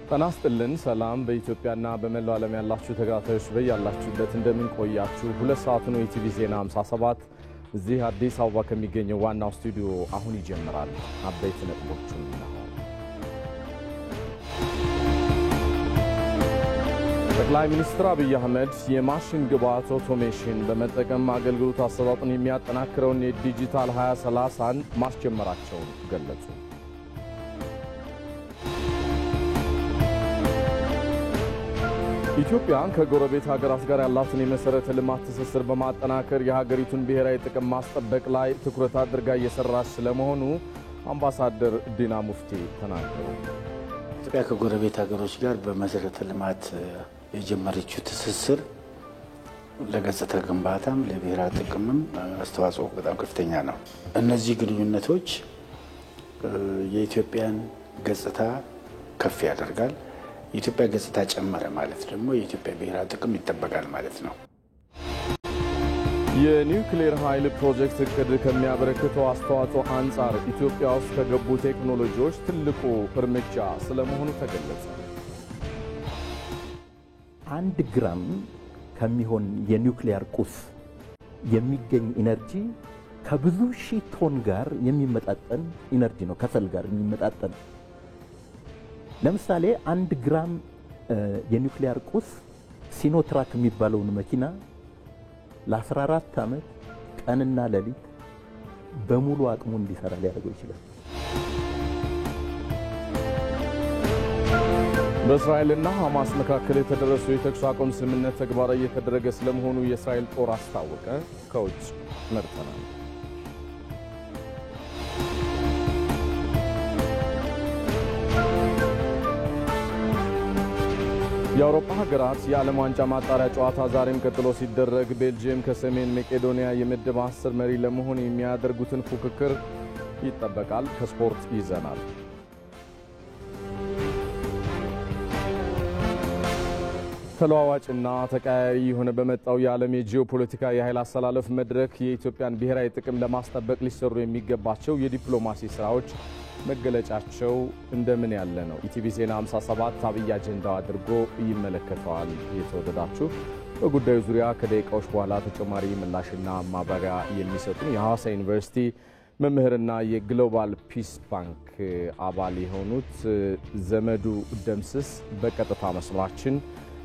ጤና ይስጥልን ሰላም በኢትዮጵያና በመላው ዓለም ያላችሁ ተከታታዮች በያላችሁበት እንደምን ቆያችሁ? ሁለት ሰዓት ነው የቲቪ ዜና 57 እዚህ አዲስ አበባ ከሚገኘው ዋናው ስቱዲዮ አሁን ይጀምራል። አበይት ነጥቦችን ነው። ጠቅላይ ሚኒስትር አብይ አህመድ የማሽን ግብዓት አውቶሜሽን በመጠቀም አገልግሎት አሰጣጡን የሚያጠናክረውን የዲጂታል 2030ን ማስጀመራቸውን ገለጹ። ኢትዮጵያ ከጎረቤት ሀገራት ጋር ያላትን የመሰረተ ልማት ትስስር በማጠናከር የሀገሪቱን ብሔራዊ ጥቅም ማስጠበቅ ላይ ትኩረት አድርጋ እየሰራች ስለመሆኑ አምባሳደር ዲና ሙፍቲ ተናገሩ። ኢትዮጵያ ከጎረቤት ሀገሮች ጋር በመሰረተ ልማት የጀመረችው ትስስር ለገጽታ ግንባታም ለብሔራዊ ጥቅምም አስተዋጽኦ በጣም ከፍተኛ ነው። እነዚህ ግንኙነቶች የኢትዮጵያን ገጽታ ከፍ ያደርጋል። የኢትዮጵያ ገጽታ ጨመረ ማለት ደግሞ የኢትዮጵያ ብሔራዊ ጥቅም ይጠበቃል ማለት ነው። የኒውክሌር ኃይል ፕሮጀክት እቅድ ከሚያበረክተው አስተዋጽኦ አንጻር ኢትዮጵያ ውስጥ ከገቡ ቴክኖሎጂዎች ትልቁ እርምጃ ስለመሆኑ ተገለጸ። 1 ግራም ከሚሆን የኒውክሌር ቁስ የሚገኝ ኢነርጂ ከብዙ ሺህ ቶን ጋር የሚመጣጠን ኢነርጂ ነው። ከሰል ጋር የሚመጣጠን ለምሳሌ 1 ግራም የኒውክሌር ቁስ ሲኖትራክ የሚባለውን መኪና ለ14 ዓመት ቀንና ሌሊት በሙሉ አቅሙ እንዲሰራ ሊያደርገው ይችላል። በእስራኤልና ሐማስ መካከል የተደረሱ የተኩስ አቁም ስምምነት ተግባራዊ እየተደረገ ስለመሆኑ የእስራኤል ጦር አስታወቀ። ከውጭ መርጠናል። የአውሮፓ ሀገራት የዓለም ዋንጫ ማጣሪያ ጨዋታ ዛሬም ቀጥሎ ሲደረግ ቤልጂየም ከሰሜን መቄዶንያ የምድብ 10 መሪ ለመሆን የሚያደርጉትን ፉክክር ይጠበቃል። ከስፖርት ይዘናል። ተለዋዋጭና ተቀያያሪ የሆነ በመጣው የዓለም የጂኦፖለቲካ የኃይል አሰላለፍ መድረክ የኢትዮጵያን ብሔራዊ ጥቅም ለማስጠበቅ ሊሰሩ የሚገባቸው የዲፕሎማሲ ስራዎች መገለጫቸው እንደምን ያለ ነው? ኢቲቪ ዜና 57 አብይ አጀንዳው አድርጎ ይመለከተዋል። የተወደዳችሁ በጉዳዩ ዙሪያ ከደቂቃዎች በኋላ ተጨማሪ ምላሽና ማብራሪያ የሚሰጡን የሐዋሳ ዩኒቨርሲቲ መምህርና የግሎባል ፒስ ባንክ አባል የሆኑት ዘመዱ ደምስስ በቀጥታ መስመራችን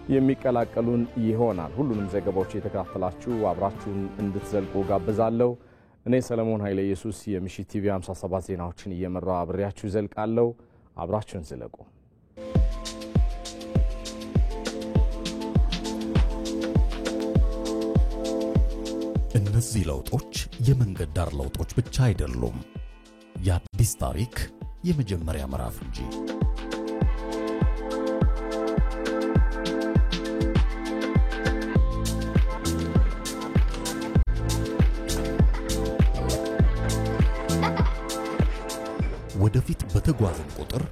የሚቀላቀሉን ይሆናል። ሁሉንም ዘገባዎች የተከታተላችሁ አብራችሁን እንድትዘልቁ ጋብዛለሁ። እኔ ሰለሞን ኃይለ ኢየሱስ የምሽት ቲቪ 57 ዜናዎችን እየመራው አብሬያችሁ ዘልቃለሁ። አብራችሁን ዝለቁ። እነዚህ ለውጦች የመንገድ ዳር ለውጦች ብቻ አይደሉም፣ የአዲስ ታሪክ የመጀመሪያ ምዕራፍ እንጂ። ወደፊት በተጓዝን ቁጥር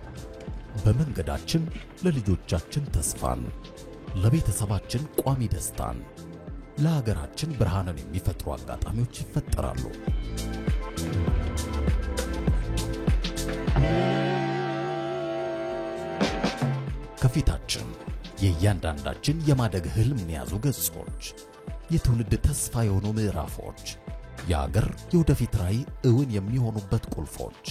በመንገዳችን ለልጆቻችን ተስፋን፣ ለቤተሰባችን ቋሚ ደስታን፣ ለሀገራችን ብርሃንን የሚፈጥሩ አጋጣሚዎች ይፈጠራሉ። ከፊታችን የእያንዳንዳችን የማደግ ህልም የያዙ ገጾች፣ የትውልድ ተስፋ የሆኑ ምዕራፎች፣ የሀገር የወደፊት ራዕይ እውን የሚሆኑበት ቁልፎች።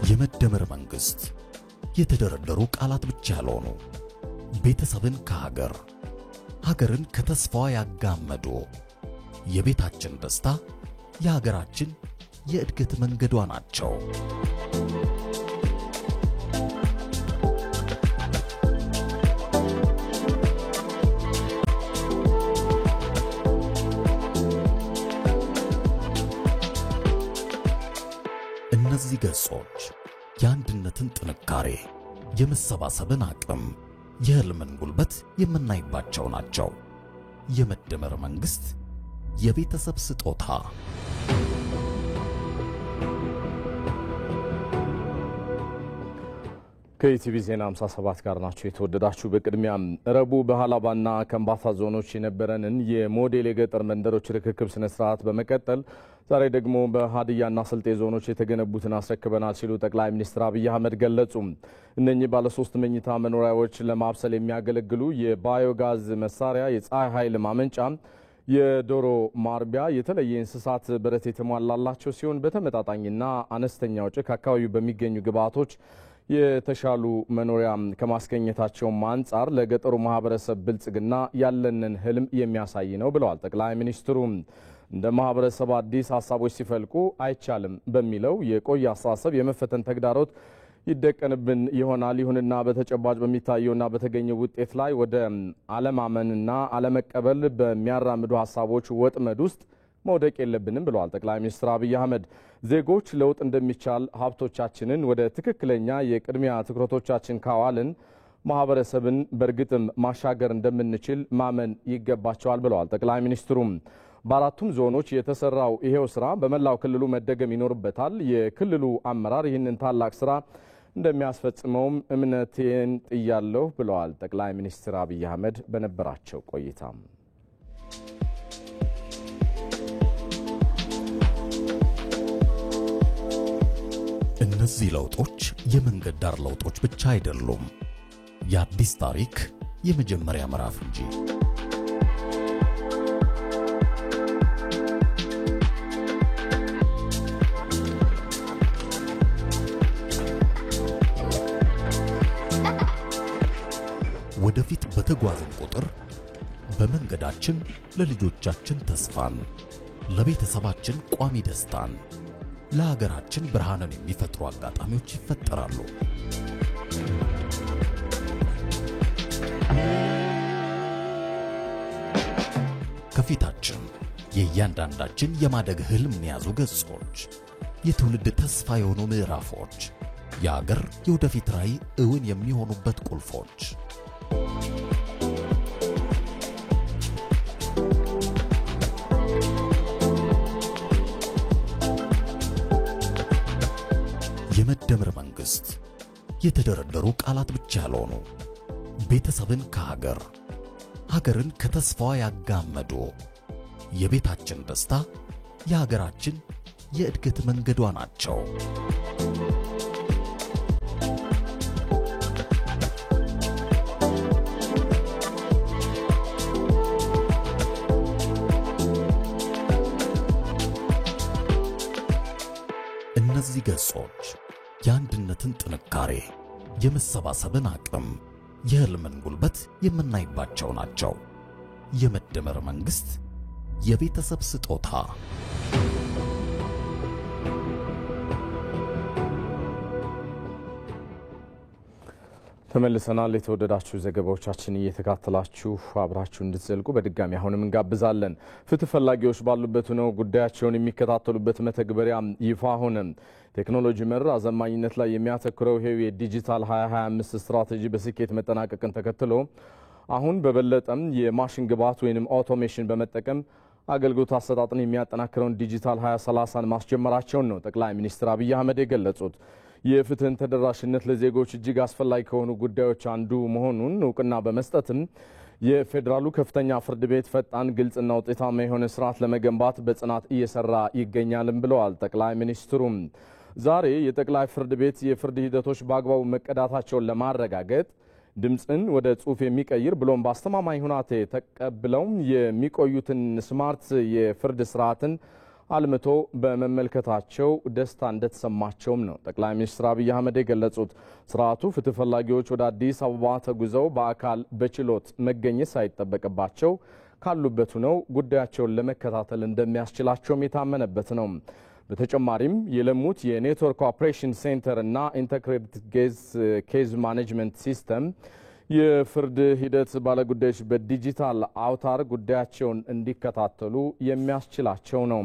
የመደመር መንግስት የተደረደሩ ቃላት ብቻ ያልሆኑ፣ ቤተሰብን ከሀገር፣ ሀገርን ከተስፋዋ ያጋመዱ፣ የቤታችን ደስታ የሀገራችን የእድገት መንገዷ ናቸው። እነዚህ ገጾች የአንድነትን ጥንካሬ፣ የመሰባሰብን አቅም፣ የህልምን ጉልበት የምናይባቸው ናቸው። የመደመር መንግስት የቤተሰብ ስጦታ። ከኢቲቪ ዜና 57 ጋር ናቸው የተወደዳችሁ። በቅድሚያ ረቡዕ በሃላባና ከምባታ ዞኖች የነበረንን የሞዴል የገጠር መንደሮች ርክክብ ስነ ስርዓት በመቀጠል ዛሬ ደግሞ በሃዲያና ስልጤ ዞኖች የተገነቡትን አስረክበናል ሲሉ ጠቅላይ ሚኒስትር አብይ አህመድ ገለጹ። እነኚህ ባለ 3 መኝታ መኖሪያዎች ለማብሰል የሚያገለግሉ የባዮጋዝ መሳሪያ፣ የፀሐይ ኃይል ማመንጫ፣ የዶሮ ማርቢያ፣ የተለየ እንስሳት በረት የተሟላላቸው ሲሆን በተመጣጣኝና አነስተኛ ወጪ ከአካባቢው በሚገኙ ግብዓቶች የተሻሉ መኖሪያ ከማስገኘታቸው አንጻር ለገጠሩ ማህበረሰብ ብልጽግና ያለንን ህልም የሚያሳይ ነው ብለዋል ጠቅላይ ሚኒስትሩ። እንደ ማህበረሰብ አዲስ ሀሳቦች ሲፈልቁ አይቻልም በሚለው የቆየ አስተሳሰብ የመፈተን ተግዳሮት ይደቀንብን ይሆናል። ይሁንና በተጨባጭ በሚታየውና በተገኘው ውጤት ላይ ወደ አለማመንና አለመቀበል በሚያራምዱ ሀሳቦች ወጥመድ ውስጥ መውደቅ የለብንም ብለዋል ጠቅላይ ሚኒስትር አብይ አህመድ። ዜጎች ለውጥ እንደሚቻል ሀብቶቻችንን ወደ ትክክለኛ የቅድሚያ ትኩረቶቻችን ካዋልን ማህበረሰብን በእርግጥም ማሻገር እንደምንችል ማመን ይገባቸዋል ብለዋል ጠቅላይ ሚኒስትሩም። በአራቱም ዞኖች የተሰራው ይሄው ስራ በመላው ክልሉ መደገም ይኖርበታል። የክልሉ አመራር ይህንን ታላቅ ስራ እንደሚያስፈጽመውም እምነቴን ጥያለሁ ብለዋል ጠቅላይ ሚኒስትር አብይ አህመድ በነበራቸው ቆይታ። እነዚህ ለውጦች የመንገድ ዳር ለውጦች ብቻ አይደሉም፣ የአዲስ ታሪክ የመጀመሪያ ምዕራፍ እንጂ። ወደፊት በተጓዝን ቁጥር በመንገዳችን ለልጆቻችን ተስፋን፣ ለቤተሰባችን ቋሚ ደስታን፣ ለሀገራችን ብርሃንን የሚፈጥሩ አጋጣሚዎች ይፈጠራሉ። ከፊታችን የእያንዳንዳችን የማደግ ህልም የያዙ ገጾች፣ የትውልድ ተስፋ የሆኑ ምዕራፎች፣ የሀገር የወደፊት ራዕይ እውን የሚሆኑበት ቁልፎች። የመደመር መንግስት የተደረደሩ ቃላት ብቻ ያልሆኑ፣ ቤተሰብን ከሀገር፣ ሀገርን ከተስፋዋ ያጋመዱ፣ የቤታችን ደስታ የሀገራችን የእድገት መንገዷ ናቸው። እነዚህ ገጾች የአንድነትን ጥንካሬ፣ የመሰባሰብን አቅም፣ የህልምን ጉልበት የምናይባቸው ናቸው። የመደመር መንግስት የቤተሰብ ስጦታ። ተመልሰናል። የተወደዳችሁ ዘገባዎቻችን እየተካተላችሁ አብራችሁ እንድትዘልቁ በድጋሚ አሁንም እንጋብዛለን። ፍትህ ፈላጊዎች ባሉበት ነው ጉዳያቸውን የሚከታተሉበት መተግበሪያ ይፋ ሆነ። ቴክኖሎጂ መር አዘማኝነት ላይ የሚያተኩረው ይሄው የዲጂታል 2025 ስትራቴጂ በስኬት መጠናቀቅን ተከትሎ አሁን በበለጠም የማሽን ግብዓት ወይንም አውቶሜሽን በመጠቀም አገልግሎት አሰጣጥን የሚያጠናክረውን ዲጂታል 2030ን ማስጀመራቸውን ነው ጠቅላይ ሚኒስትር አብይ አህመድ የገለጹት። የፍትህን ተደራሽነት ለዜጎች እጅግ አስፈላጊ ከሆኑ ጉዳዮች አንዱ መሆኑን እውቅና በመስጠትም የፌዴራሉ ከፍተኛ ፍርድ ቤት ፈጣን፣ ግልጽና ውጤታማ የሆነ ስርዓት ለመገንባት በጽናት እየሰራ ይገኛልም ብለዋል ጠቅላይ ሚኒስትሩም። ዛሬ የጠቅላይ ፍርድ ቤት የፍርድ ሂደቶች በአግባቡ መቀዳታቸውን ለማረጋገጥ ድምፅን ወደ ጽሁፍ የሚቀይር ብሎም በአስተማማኝ ሁናቴ ተቀብለው የሚቆዩትን ስማርት የፍርድ ስርዓትን አልምቶ በመመልከታቸው ደስታ እንደተሰማቸውም ነው ጠቅላይ ሚኒስትር አብይ አህመድ የገለጹት። ስርዓቱ ፍትህ ፈላጊዎች ወደ አዲስ አበባ ተጉዘው በአካል በችሎት መገኘት ሳይጠበቅባቸው ካሉበት ሆነው ጉዳያቸውን ለመከታተል እንደሚያስችላቸውም የታመነበት ነው። በተጨማሪም የለሙት የኔትወርክ ኦፕሬሽን ሴንተር እና ኢንተግሬትድ ኬዝ ማኔጅመንት ሲስተም የፍርድ ሂደት ባለጉዳዮች በዲጂታል አውታር ጉዳያቸውን እንዲከታተሉ የሚያስችላቸው ነው።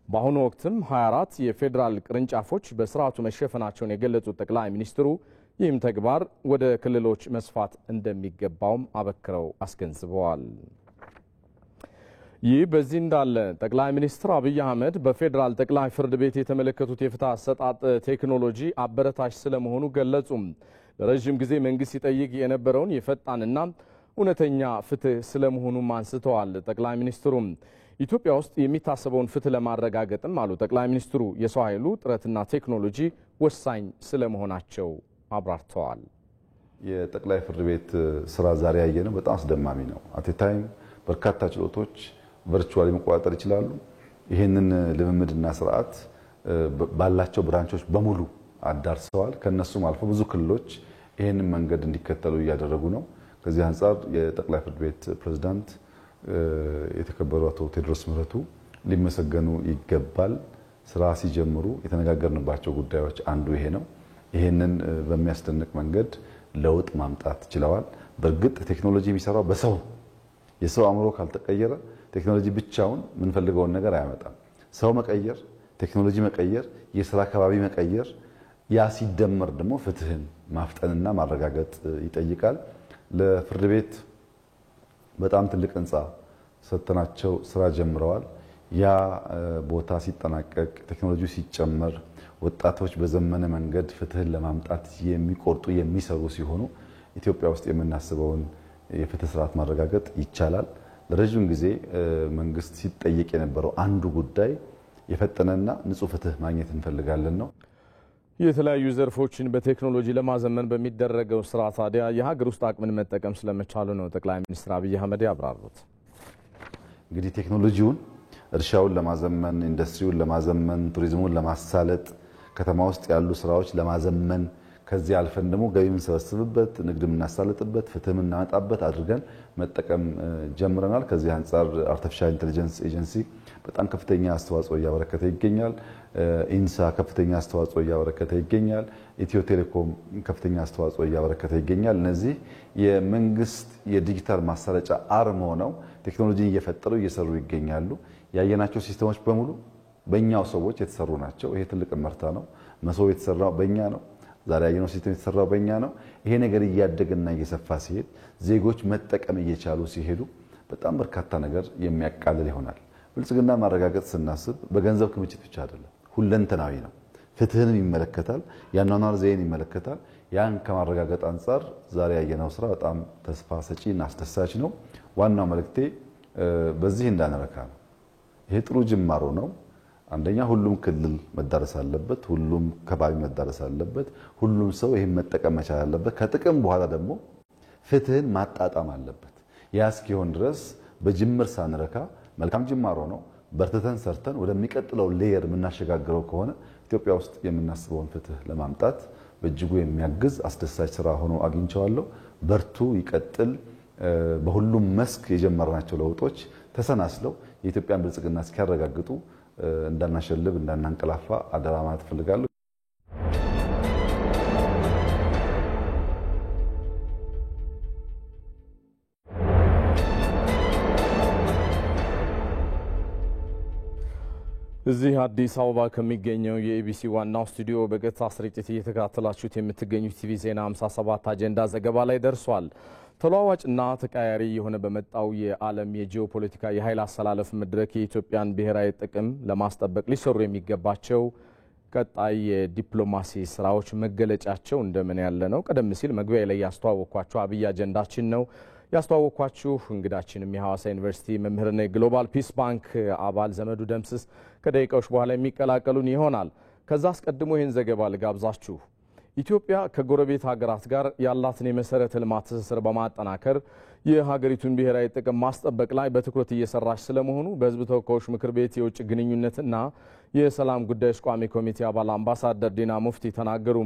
በአሁኑ ወቅትም 24 የፌዴራል ቅርንጫፎች በስርዓቱ መሸፈናቸውን የገለጹት ጠቅላይ ሚኒስትሩ ይህም ተግባር ወደ ክልሎች መስፋት እንደሚገባውም አበክረው አስገንዝበዋል። ይህ በዚህ እንዳለ ጠቅላይ ሚኒስትር አብይ አህመድ በፌዴራል ጠቅላይ ፍርድ ቤት የተመለከቱት የፍትህ አሰጣጥ ቴክኖሎጂ አበረታች ስለመሆኑ ገለጹ። ለረጅም ጊዜ መንግስት ሲጠይቅ የነበረውን የፈጣንና እውነተኛ ፍትህ ስለመሆኑም አንስተዋል። ጠቅላይ ሚኒስትሩም ኢትዮጵያ ውስጥ የሚታሰበውን ፍትህ ለማረጋገጥም አሉ ጠቅላይ ሚኒስትሩ የሰው ኃይሉ ጥረትና ቴክኖሎጂ ወሳኝ ስለመሆናቸው አብራርተዋል። የጠቅላይ ፍርድ ቤት ስራ ዛሬ ያየነው በጣም አስደማሚ ነው። አት ታይም በርካታ ችሎቶች ቨርቹዋሊ መቆጣጠር ይችላሉ። ይህንን ልምምድና ስርዓት ባላቸው ብራንቾች በሙሉ አዳርሰዋል። ከነሱም አልፎ ብዙ ክልሎች ይህንን መንገድ እንዲከተሉ እያደረጉ ነው። ከዚህ አንጻር የጠቅላይ ፍርድ ቤት ፕሬዝዳንት የተከበሩ አቶ ቴዎድሮስ ምህረቱ ሊመሰገኑ ይገባል። ስራ ሲጀምሩ የተነጋገርንባቸው ጉዳዮች አንዱ ይሄ ነው። ይሄንን በሚያስደንቅ መንገድ ለውጥ ማምጣት ችለዋል። በእርግጥ ቴክኖሎጂ የሚሰራው በሰው የሰው አእምሮ ካልተቀየረ ቴክኖሎጂ ብቻውን የምንፈልገውን ነገር አያመጣም። ሰው መቀየር፣ ቴክኖሎጂ መቀየር፣ የስራ አካባቢ መቀየር፣ ያ ሲደመር ደግሞ ፍትህን ማፍጠንና ማረጋገጥ ይጠይቃል። ለፍርድ ቤት በጣም ትልቅ ህንፃ ሰጥተናቸው ስራ ጀምረዋል። ያ ቦታ ሲጠናቀቅ ቴክኖሎጂው ሲጨመር ወጣቶች በዘመነ መንገድ ፍትህን ለማምጣት የሚቆርጡ የሚሰሩ ሲሆኑ ኢትዮጵያ ውስጥ የምናስበውን የፍትህ ስርዓት ማረጋገጥ ይቻላል። ለረጅም ጊዜ መንግስት ሲጠየቅ የነበረው አንዱ ጉዳይ የፈጠነና ንጹህ ፍትህ ማግኘት እንፈልጋለን ነው። የተለያዩ ዘርፎችን በቴክኖሎጂ ለማዘመን በሚደረገው ስራ ታዲያ የሀገር ውስጥ አቅምን መጠቀም ስለመቻሉ ነው ጠቅላይ ሚኒስትር አብይ አህመድ ያብራሩት። እንግዲህ ቴክኖሎጂውን እርሻውን ለማዘመን፣ ኢንዱስትሪውን ለማዘመን፣ ቱሪዝሙን ለማሳለጥ፣ ከተማ ውስጥ ያሉ ስራዎች ለማዘመን ከዚህ አልፈን ደግሞ ገቢ የምንሰበስብበት፣ ንግድ የምናሳልጥበት፣ ፍትህ የምናመጣበት አድርገን መጠቀም ጀምረናል። ከዚህ አንጻር አርቲፊሻል ኢንተለጀንስ ኤጀንሲ በጣም ከፍተኛ አስተዋጽኦ እያበረከተ ይገኛል። ኢንሳ ከፍተኛ አስተዋጽኦ እያበረከተ ይገኛል። ኢትዮ ቴሌኮም ከፍተኛ አስተዋጽኦ እያበረከተ ይገኛል። እነዚህ የመንግስት የዲጂታል ማሰራጫ አርም ሆነው ቴክኖሎጂን እየፈጠሩ እየሰሩ ይገኛሉ። ያየናቸው ሲስተሞች በሙሉ በእኛው ሰዎች የተሰሩ ናቸው። ይሄ ትልቅ ምርታ ነው። መሶብ የተሰራው በእኛ ነው። ዛሬ ያየነው ሲስተም የተሰራው በእኛ ነው። ይሄ ነገር እያደገና እየሰፋ ሲሄድ ዜጎች መጠቀም እየቻሉ ሲሄዱ በጣም በርካታ ነገር የሚያቃልል ይሆናል። ብልጽግና ማረጋገጥ ስናስብ በገንዘብ ክምችት ብቻ አይደለም፣ ሁለንተናዊ ነው። ፍትህንም ይመለከታል፣ የአኗኗር ዘይቤን ይመለከታል። ያን ከማረጋገጥ አንጻር ዛሬ ያየነው ስራ በጣም ተስፋ ሰጪና አስደሳች ነው። ዋናው መልእክቴ በዚህ እንዳንረካ ነው። ይሄ ጥሩ ጅማሮ ነው። አንደኛ ሁሉም ክልል መዳረስ አለበት፣ ሁሉም ከባቢ መዳረስ አለበት፣ ሁሉም ሰው ይሄን መጠቀም መቻል አለበት። ከጥቅም በኋላ ደግሞ ፍትህን ማጣጣም አለበት። ያ እስኪሆን ድረስ በጅምር ሳንረካ መልካም ጅማሮ ነው። በርትተን ሰርተን ወደሚቀጥለው ሌየር የምናሸጋግረው ከሆነ ኢትዮጵያ ውስጥ የምናስበውን ፍትህ ለማምጣት በእጅጉ የሚያግዝ አስደሳች ስራ ሆኖ አግኝቼዋለሁ። በርቱ፣ ይቀጥል። በሁሉም መስክ የጀመርናቸው ለውጦች ተሰናስለው የኢትዮጵያን ብልጽግና እስኪያረጋግጡ እንዳናሸልብ እንዳናንቀላፋ አደራ ማለት እፈልጋለሁ። እዚህ አዲስ አበባ ከሚገኘው የኢቢሲ ዋናው ስቱዲዮ በቀጥታ ስርጭት እየተከታተላችሁት የምትገኙት ቲቪ ዜና 57 አጀንዳ ዘገባ ላይ ደርሷል። ተለዋዋጭና ተቀያሪ የሆነ በመጣው የዓለም የጂኦፖለቲካ የኃይል አሰላለፍ መድረክ የኢትዮጵያን ብሔራዊ ጥቅም ለማስጠበቅ ሊሰሩ የሚገባቸው ቀጣይ የዲፕሎማሲ ስራዎች መገለጫቸው እንደምን ያለ ነው? ቀደም ሲል መግቢያ ላይ ያስተዋወቅኳችሁ አብይ አጀንዳችን ነው። ያስተዋወቅኳችሁ እንግዳችንም የሐዋሳ ዩኒቨርሲቲ መምህርና የግሎባል ፒስ ባንክ አባል ዘመዱ ደምስስ ከደቂቃዎች በኋላ የሚቀላቀሉን ይሆናል። ከዛ አስቀድሞ ይህን ዘገባ ልጋብዛችሁ። ኢትዮጵያ ከጎረቤት ሀገራት ጋር ያላትን የመሰረተ ልማት ትስስር በማጠናከር የሀገሪቱን ብሔራዊ ጥቅም ማስጠበቅ ላይ በትኩረት እየሰራች ስለመሆኑ በሕዝብ ተወካዮች ምክር ቤት የውጭ ግንኙነትና የሰላም ጉዳዮች ቋሚ ኮሚቴ አባል አምባሳደር ዲና ሙፍቲ ተናገሩ።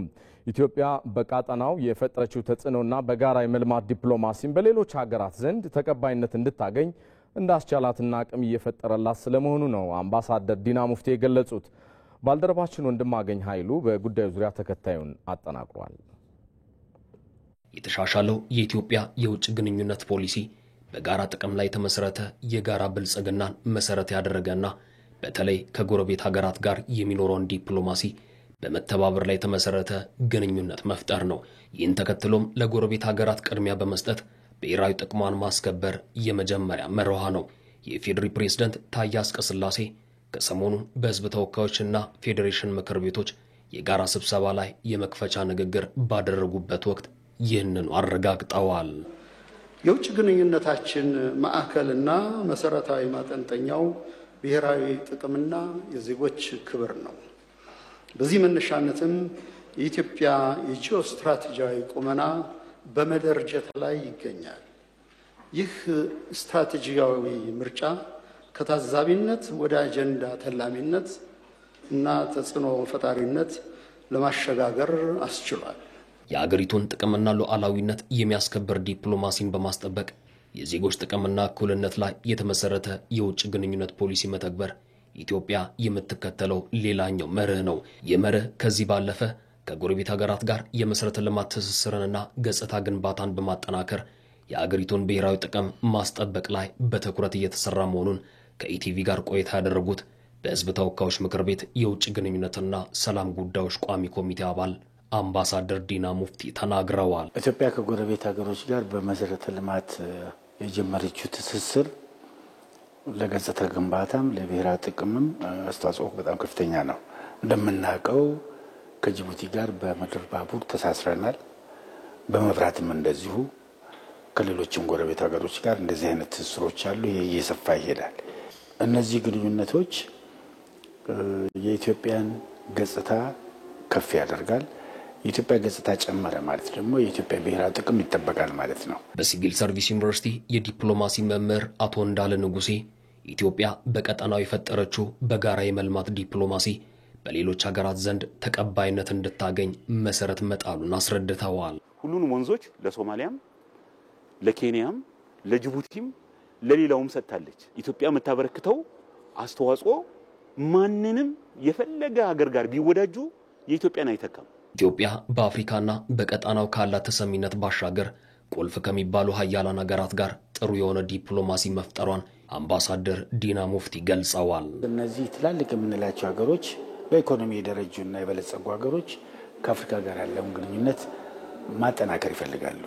ኢትዮጵያ በቀጠናው የፈጠረችው ተጽዕኖና በጋራ የመልማት ዲፕሎማሲን በሌሎች ሀገራት ዘንድ ተቀባይነት እንድታገኝ እንዳስቻላትና አቅም እየፈጠረላት ስለመሆኑ ነው አምባሳደር ዲና ሙፍቲ የገለጹት። ባልደረባችን ወንድማገኝ ኃይሉ በጉዳዩ ዙሪያ ተከታዩን አጠናቅሯል። የተሻሻለው የኢትዮጵያ የውጭ ግንኙነት ፖሊሲ በጋራ ጥቅም ላይ የተመሰረተ የጋራ ብልጽግናን መሰረት ያደረገና በተለይ ከጎረቤት ሀገራት ጋር የሚኖረውን ዲፕሎማሲ በመተባበር ላይ የተመሰረተ ግንኙነት መፍጠር ነው። ይህን ተከትሎም ለጎረቤት ሀገራት ቅድሚያ በመስጠት ብሔራዊ ጥቅሟን ማስከበር የመጀመሪያ መርሃ ነው። የፌዴሪ ፕሬዝዳንት ታዬ አጽቀሥላሴ ከሰሞኑ በሕዝብ ተወካዮችና ፌዴሬሽን ምክር ቤቶች የጋራ ስብሰባ ላይ የመክፈቻ ንግግር ባደረጉበት ወቅት ይህንኑ አረጋግጠዋል። የውጭ ግንኙነታችን ማዕከልና መሰረታዊ ማጠንጠኛው ብሔራዊ ጥቅምና የዜጎች ክብር ነው። በዚህ መነሻነትም የኢትዮጵያ የጂኦ ስትራቴጂያዊ ቁመና በመደርጀት ላይ ይገኛል። ይህ ስትራቴጂያዊ ምርጫ ከታዛቢነት ወደ አጀንዳ ተላሚነት እና ተጽዕኖ ፈጣሪነት ለማሸጋገር አስችሏል። የአገሪቱን ጥቅምና ሉዓላዊነት የሚያስከብር ዲፕሎማሲን በማስጠበቅ የዜጎች ጥቅምና እኩልነት ላይ የተመሰረተ የውጭ ግንኙነት ፖሊሲ መተግበር ኢትዮጵያ የምትከተለው ሌላኛው መርህ ነው። የመርህ ከዚህ ባለፈ ከጎረቤት ሀገራት ጋር የመሰረተ ልማት ትስስርንና ገጽታ ግንባታን በማጠናከር የአገሪቱን ብሔራዊ ጥቅም ማስጠበቅ ላይ በትኩረት እየተሰራ መሆኑን ከኢቲቪ ጋር ቆይታ ያደረጉት በሕዝብ ተወካዮች ምክር ቤት የውጭ ግንኙነትና ሰላም ጉዳዮች ቋሚ ኮሚቴ አባል አምባሳደር ዲና ሙፍቲ ተናግረዋል። ኢትዮጵያ ከጎረቤት ሀገሮች ጋር በመሰረተ ልማት የጀመረችው ትስስር ለገጽታ ግንባታም ለብሔራዊ ጥቅምም አስተዋጽኦ በጣም ከፍተኛ ነው። እንደምናውቀው ከጅቡቲ ጋር በምድር ባቡር ተሳስረናል። በመብራትም እንደዚሁ ከሌሎችም ጎረቤት ሀገሮች ጋር እንደዚህ አይነት ትስስሮች አሉ። እየሰፋ ይሄዳል። እነዚህ ግንኙነቶች የኢትዮጵያን ገጽታ ከፍ ያደርጋል። የኢትዮጵያ ገጽታ ጨመረ ማለት ደግሞ የኢትዮጵያ ብሔራዊ ጥቅም ይጠበቃል ማለት ነው። በሲቪል ሰርቪስ ዩኒቨርሲቲ የዲፕሎማሲ መምህር አቶ እንዳለ ንጉሴ ኢትዮጵያ በቀጠናው የፈጠረችው በጋራ የመልማት ዲፕሎማሲ በሌሎች ሀገራት ዘንድ ተቀባይነት እንድታገኝ መሰረት መጣሉን አስረድተዋል። ሁሉንም ወንዞች ለሶማሊያም፣ ለኬንያም፣ ለጅቡቲም ለሌላውም ሰጥታለች። ኢትዮጵያ የምታበረክተው አስተዋጽኦ ማንንም የፈለገ ሀገር ጋር ቢወዳጁ የኢትዮጵያን አይተካም። ኢትዮጵያ በአፍሪካና በቀጣናው ካላት ተሰሚነት ባሻገር ቁልፍ ከሚባሉ ሀያላን ሀገራት ጋር ጥሩ የሆነ ዲፕሎማሲ መፍጠሯን አምባሳደር ዲና ሙፍቲ ገልጸዋል። እነዚህ ትላልቅ የምንላቸው ሀገሮች በኢኮኖሚ የደረጁና የበለጸጉ ሀገሮች ከአፍሪካ ጋር ያለውን ግንኙነት ማጠናከር ይፈልጋሉ።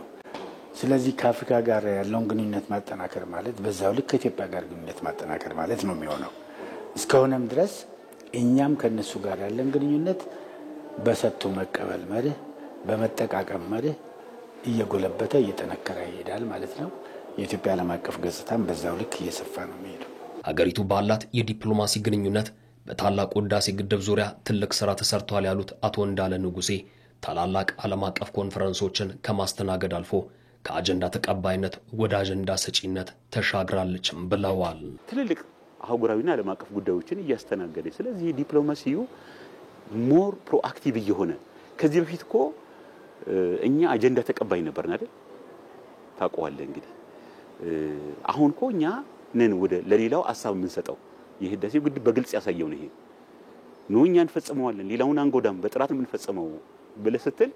ስለዚህ ከአፍሪካ ጋር ያለውን ግንኙነት ማጠናከር ማለት በዛው ልክ ከኢትዮጵያ ጋር ግንኙነት ማጠናከር ማለት ነው የሚሆነው። እስከሆነም ድረስ እኛም ከነሱ ጋር ያለን ግንኙነት በሰጥቶ መቀበል መርህ፣ በመጠቃቀም መርህ እየጎለበተ እየጠነከረ ይሄዳል ማለት ነው። የኢትዮጵያ ዓለም አቀፍ ገጽታም በዛው ልክ እየሰፋ ነው የሚሄደው። ሀገሪቱ ባላት የዲፕሎማሲ ግንኙነት በታላቁ ህዳሴ ግድብ ዙሪያ ትልቅ ስራ ተሰርቷል ያሉት አቶ እንዳለ ንጉሴ ታላላቅ ዓለም አቀፍ ኮንፈረንሶችን ከማስተናገድ አልፎ ከአጀንዳ ተቀባይነት ወደ አጀንዳ ሰጪነት ተሻግራለችም ብለዋል። ትልልቅ አህጉራዊና ዓለም አቀፍ ጉዳዮችን እያስተናገደ ስለዚህ ዲፕሎማሲው ሞር ፕሮአክቲቭ እየሆነ ከዚህ በፊት እኮ እኛ አጀንዳ ተቀባይ ነበርን አይደል? ታውቀዋለህ እንግዲህ አሁን እኮ እኛ ነን ወደ ለሌላው ሐሳብ የምንሰጠው። የህዳሴው ግድብ በግልጽ ያሳየው ነው። ይሄ ነው እኛ እንፈጽመዋለን፣ ሌላውን አንጎዳም፣ በጥራት የምንፈጽመው ብለህ ስትል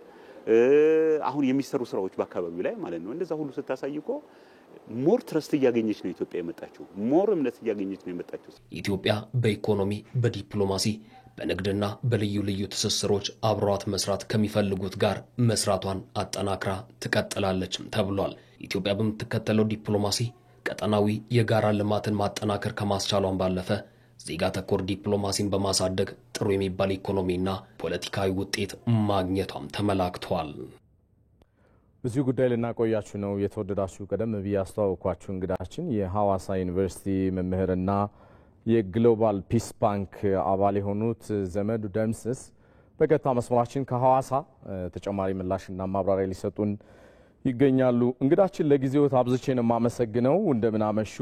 አሁን የሚሰሩ ስራዎች በአካባቢው ላይ ማለት ነው እንደዛ ሁሉ ስታሳይ እኮ ሞር ትረስት እያገኘች ነው ኢትዮጵያ የመጣችው፣ ሞር እምነት እያገኘች ነው የመጣችው። ኢትዮጵያ በኢኮኖሚ፣ በዲፕሎማሲ፣ በንግድና በልዩ ልዩ ትስስሮች አብሯት መስራት ከሚፈልጉት ጋር መስራቷን አጠናክራ ትቀጥላለችም ተብሏል። ኢትዮጵያ በምትከተለው ዲፕሎማሲ ቀጠናዊ የጋራ ልማትን ማጠናከር ከማስቻሏን ባለፈ ዜጋ ተኮር ዲፕሎማሲን በማሳደግ ጥሩ የሚባል ኢኮኖሚና ፖለቲካዊ ውጤት ማግኘቷም ተመላክቷል። በዚህ ጉዳይ ልናቆያችሁ ነው የተወደዳችሁ። ቀደም ብዬ አስተዋወቅኳችሁ እንግዳችን የሐዋሳ ዩኒቨርሲቲ መምህርና የግሎባል ፒስ ባንክ አባል የሆኑት ዘመዱ ደምስስ በቀጥታ መስመራችን ከሐዋሳ ተጨማሪ ምላሽና ማብራሪያ ሊሰጡን ይገኛሉ። እንግዳችን ለጊዜው አብዝቼ ነው የማመሰግነው። እንደምን አመሹ።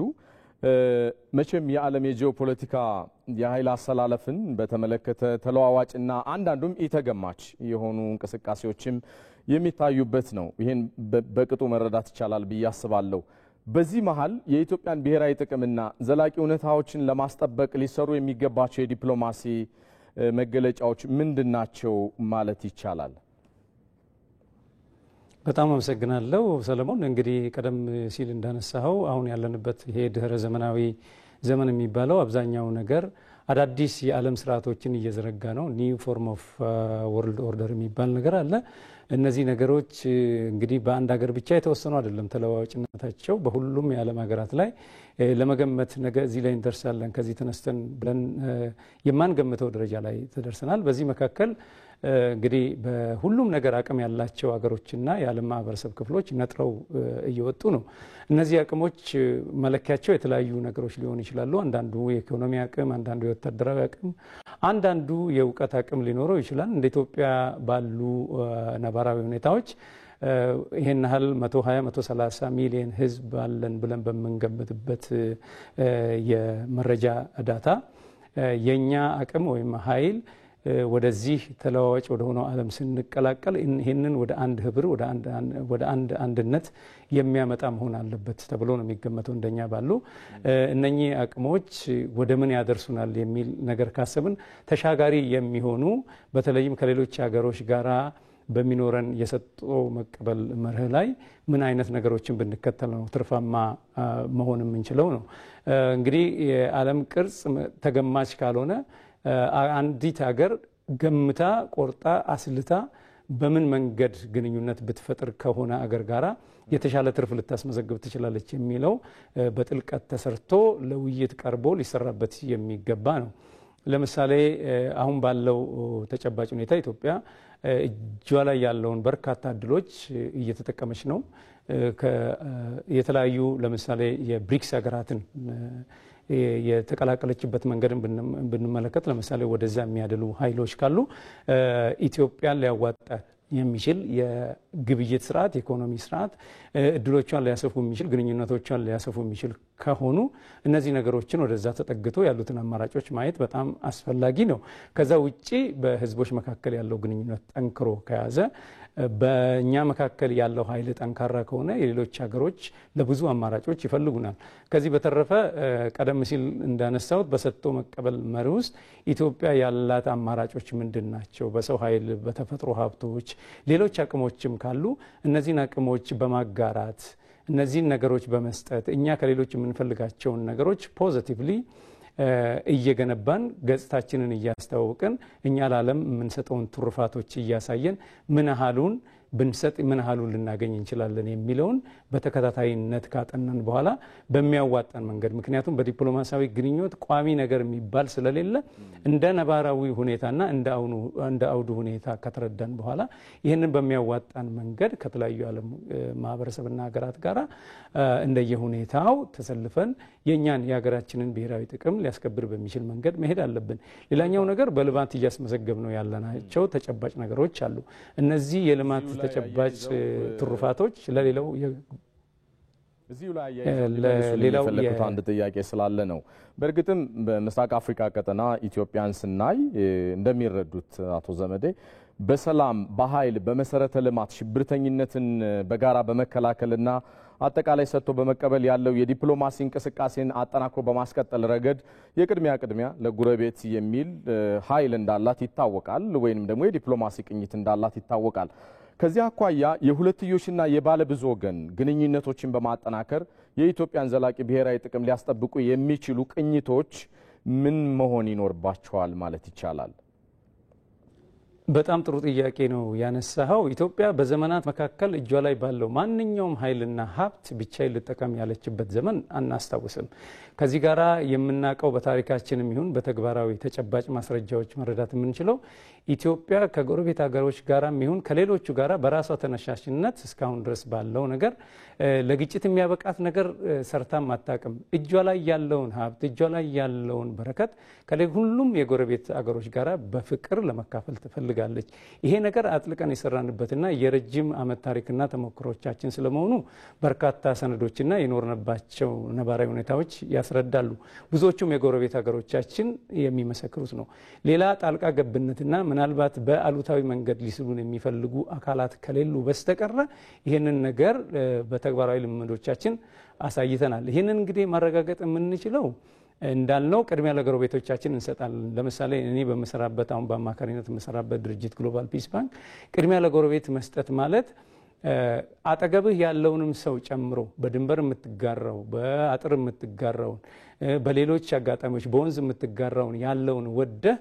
መቼም የዓለም የጂኦፖለቲካ የኃይል አሰላለፍን በተመለከተ ተለዋዋጭና አንዳንዱም ኢተገማች የሆኑ እንቅስቃሴዎችም የሚታዩበት ነው። ይህን በቅጡ መረዳት ይቻላል ብዬ አስባለሁ። በዚህ መሃል የኢትዮጵያን ብሔራዊ ጥቅምና ዘላቂ እውነታዎችን ለማስጠበቅ ሊሰሩ የሚገባቸው የዲፕሎማሲ መገለጫዎች ምንድናቸው ማለት ይቻላል? በጣም አመሰግናለሁ ሰለሞን። እንግዲህ ቀደም ሲል እንዳነሳው አሁን ያለንበት ይሄ ድህረ ዘመናዊ ዘመን የሚባለው አብዛኛው ነገር አዳዲስ የዓለም ስርዓቶችን እየዘረጋ ነው። ኒው ፎርም ኦፍ ወርልድ ኦርደር የሚባል ነገር አለ። እነዚህ ነገሮች እንግዲህ በአንድ ሀገር ብቻ የተወሰኑ አይደለም። ተለዋዋጭነታቸው በሁሉም የዓለም ሀገራት ላይ ለመገመት ነገ እዚህ ላይ እንደርሳለን ከዚህ ተነስተን ብለን የማንገምተው ደረጃ ላይ ተደርሰናል። በዚህ መካከል እንግዲህ በሁሉም ነገር አቅም ያላቸው ሀገሮችና የዓለም ማህበረሰብ ክፍሎች ነጥረው እየወጡ ነው። እነዚህ አቅሞች መለኪያቸው የተለያዩ ነገሮች ሊሆኑ ይችላሉ። አንዳንዱ የኢኮኖሚ አቅም፣ አንዳንዱ የወታደራዊ አቅም፣ አንዳንዱ የእውቀት አቅም ሊኖረው ይችላል። እንደ ኢትዮጵያ ባሉ ነባራዊ ሁኔታዎች ይሄን ያህል 120-130 ሚሊዮን ህዝብ አለን ብለን በምንገምትበት የመረጃ ዳታ የኛ አቅም ወይም ኃይል ወደዚህ ተለዋዋጭ ወደ ሆነው ዓለም ስንቀላቀል ይሄንን ወደ አንድ ህብር ወደ አንድ አንድነት የሚያመጣ መሆን አለበት ተብሎ ነው የሚገመተው። እንደኛ ባሉ እነኚህ አቅሞች ወደ ምን ያደርሱናል የሚል ነገር ካሰብን ተሻጋሪ የሚሆኑ በተለይም ከሌሎች ሀገሮች ጋራ በሚኖረን የሰጥቶ መቀበል መርህ ላይ ምን አይነት ነገሮችን ብንከተል ነው ትርፋማ መሆን የምንችለው ነው። እንግዲህ የዓለም ቅርጽ ተገማች ካልሆነ አንዲት ሀገር ገምታ ቆርጣ አስልታ በምን መንገድ ግንኙነት ብትፈጥር ከሆነ አገር ጋራ የተሻለ ትርፍ ልታስመዘግብ ትችላለች የሚለው በጥልቀት ተሰርቶ ለውይይት ቀርቦ ሊሰራበት የሚገባ ነው። ለምሳሌ አሁን ባለው ተጨባጭ ሁኔታ ኢትዮጵያ እጇ ላይ ያለውን በርካታ እድሎች እየተጠቀመች ነው። የተለያዩ ለምሳሌ የብሪክስ ሀገራትን የተቀላቀለችበት መንገድን ብንመለከት ለምሳሌ ወደዛ የሚያደሉ ኃይሎች ካሉ ኢትዮጵያን ሊያዋጣ የሚችል የግብይት ስርዓት የኢኮኖሚ ስርዓት እድሎቿን ሊያሰፉ የሚችል ግንኙነቶቿን ሊያሰፉ የሚችል ከሆኑ እነዚህ ነገሮችን ወደዛ ተጠግቶ ያሉትን አማራጮች ማየት በጣም አስፈላጊ ነው። ከዛ ውጪ በህዝቦች መካከል ያለው ግንኙነት ጠንክሮ ከያዘ በእኛ መካከል ያለው ኃይል ጠንካራ ከሆነ የሌሎች ሀገሮች ለብዙ አማራጮች ይፈልጉናል። ከዚህ በተረፈ ቀደም ሲል እንዳነሳሁት በሰጥቶ መቀበል መርህ ውስጥ ኢትዮጵያ ያላት አማራጮች ምንድን ናቸው? በሰው ኃይል፣ በተፈጥሮ ሀብቶች፣ ሌሎች አቅሞችም ካሉ እነዚህን አቅሞች በማጋራት እነዚህን ነገሮች በመስጠት እኛ ከሌሎች የምንፈልጋቸውን ነገሮች ፖዚቲቭሊ እየገነባን ገጽታችንን እያስተዋወቅን እኛ ለዓለም የምንሰጠውን ትሩፋቶች እያሳየን ምን ያህሉን ብንሰጥ ምን ያህሉን ልናገኝ እንችላለን የሚለውን በተከታታይነት ካጠናን በኋላ በሚያዋጣን መንገድ ምክንያቱም በዲፕሎማሲያዊ ግንኙነት ቋሚ ነገር የሚባል ስለሌለ እንደ ነባራዊ ሁኔታና እንደ አውዱ ሁኔታ ከተረዳን በኋላ ይህንን በሚያዋጣን መንገድ ከተለያዩ ዓለም ማህበረሰብና ሀገራት ጋራ እንደየሁኔታው ተሰልፈን የኛን የሀገራችንን ብሔራዊ ጥቅም ሊያስከብር በሚችል መንገድ መሄድ አለብን። ሌላኛው ነገር በልማት እያስመዘገብ ነው ያለናቸው ተጨባጭ ነገሮች አሉ። እነዚህ የልማት ተጨባጭ ትሩፋቶች ለሌላው እዚሁ ላይ የፈለኩት አንድ ጥያቄ ስላለ ነው። በእርግጥም በምስራቅ አፍሪካ ቀጠና ኢትዮጵያን ስናይ እንደሚረዱት አቶ ዘመዴ በሰላም በኃይል በመሰረተ ልማት ሽብርተኝነትን በጋራ በመከላከልና አጠቃላይ ሰጥቶ በመቀበል ያለው የዲፕሎማሲ እንቅስቃሴን አጠናክሮ በማስቀጠል ረገድ የቅድሚያ ለጉረቤት የሚል ኃይል እንዳላት ይታወቃል፣ ወይንም ደግሞ የዲፕሎማሲ ቅኝት እንዳላት ይታወቃል። ከዚህ አኳያ የሁለትዮሽና የባለብዙ ወገን ግንኙነቶችን በማጠናከር የኢትዮጵያን ዘላቂ ብሔራዊ ጥቅም ሊያስጠብቁ የሚችሉ ቅኝቶች ምን መሆን ይኖርባቸዋል ማለት ይቻላል? በጣም ጥሩ ጥያቄ ነው ያነሳው። ኢትዮጵያ በዘመናት መካከል እጇ ላይ ባለው ማንኛውም ኃይልና ሀብት ብቻ ልጠቀም ያለችበት ዘመን አናስታውስም። ከዚህ ጋራ የምናቀው በታሪካችንም ይሁን በተግባራዊ ተጨባጭ ማስረጃዎች መረዳት የምንችለው ኢትዮጵያ ከጎረቤት ሀገሮች ጋራም ይሁን ከሌሎቹ ጋራ በራሷ ተነሳሽነት እስካሁን ድረስ ባለው ነገር ለግጭት የሚያበቃት ነገር ሰርታም አታውቅም። እጇ ላይ ያለውን ሀብት እጇ ላይ ያለውን በረከት ከሁሉም የጎረቤት ሀገሮች ጋራ በፍቅር ለመካፈል ትፈልጋለች። ይሄ ነገር አጥልቀን የሰራንበትና የረጅም ዓመት ታሪክና ተሞክሮቻችን ስለመሆኑ በርካታ ሰነዶችና የኖርንባቸው ነባራዊ ሁኔታዎች ያስረዳሉ። ብዙዎቹም የጎረቤት ሀገሮቻችን የሚመሰክሩት ነው። ሌላ ጣልቃ ገብነትና ምናልባት በአሉታዊ መንገድ ሊስሉን የሚፈልጉ አካላት ከሌሉ በስተቀር ይሄንን ነገር በተግባራዊ ልምዶቻችን አሳይተናል። ይሄንን እንግዲህ ማረጋገጥ የምንችለው እንዳልነው ቅድሚያ ለጎረቤቶቻችን እንሰጣለን። ለምሳሌ እኔ በመሰራበት አሁን በአማካሪነት መሰራበት ድርጅት ግሎባል ፒስ ባንክ ቅድሚያ ለጎረቤት መስጠት ማለት አጠገብህ ያለውንም ሰው ጨምሮ በድንበር የምትጋራው በአጥር የምትጋራውን በሌሎች አጋጣሚዎች በወንዝ የምትጋራውን ያለውን ወደህ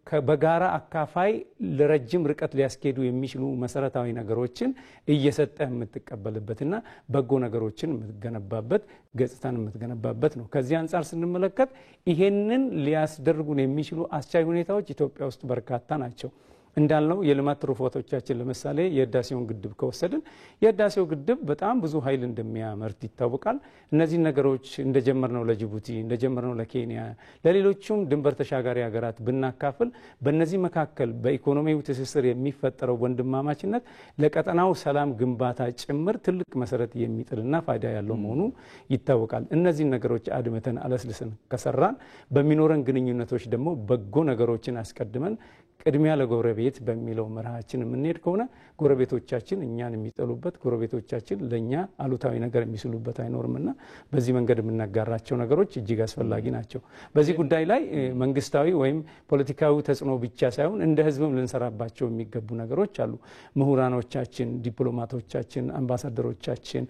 በጋራ አካፋይ ለረጅም ርቀት ሊያስኬዱ የሚችሉ መሰረታዊ ነገሮችን እየሰጠህ የምትቀበልበትና በጎ ነገሮችን የምትገነባበት ገጽታን የምትገነባበት ነው። ከዚህ አንጻር ስንመለከት ይሄንን ሊያስደርጉን የሚችሉ አስቻይ ሁኔታዎች ኢትዮጵያ ውስጥ በርካታ ናቸው። እንዳልነው የልማት ትሩፋቶቻችን ለምሳሌ የህዳሴውን ግድብ ከወሰድን የህዳሴው ግድብ በጣም ብዙ ኃይል እንደሚያመርት ይታወቃል። እነዚህ ነገሮች እንደጀመርነው ለጅቡቲ እንደጀመርነው ለኬንያ ለሌሎችም ድንበር ተሻጋሪ ሀገራት ብናካፍል በእነዚህ መካከል በኢኮኖሚው ትስስር የሚፈጠረው ወንድማማችነት ለቀጠናው ሰላም ግንባታ ጭምር ትልቅ መሰረት የሚጥልና ፋይዳ ያለው መሆኑ ይታወቃል። እነዚህ ነገሮች አድምተን አለስልሰን ከሰራን በሚኖረን ግንኙነቶች ደግሞ በጎ ነገሮችን አስቀድመን ቅድሚያ ለጎረቤት በሚለው መርሃችን የምንሄድ ከሆነ ጎረቤቶቻችን እኛን የሚጠሉበት ጎረቤቶቻችን ለኛ አሉታዊ ነገር የሚስሉበት አይኖርምና በዚህ መንገድ የምናጋራቸው ነገሮች እጅግ አስፈላጊ ናቸው። በዚህ ጉዳይ ላይ መንግስታዊ ወይም ፖለቲካዊ ተጽዕኖ ብቻ ሳይሆን እንደ ህዝብም ልንሰራባቸው የሚገቡ ነገሮች አሉ። ምሁራኖቻችን፣ ዲፕሎማቶቻችን፣ አምባሳደሮቻችን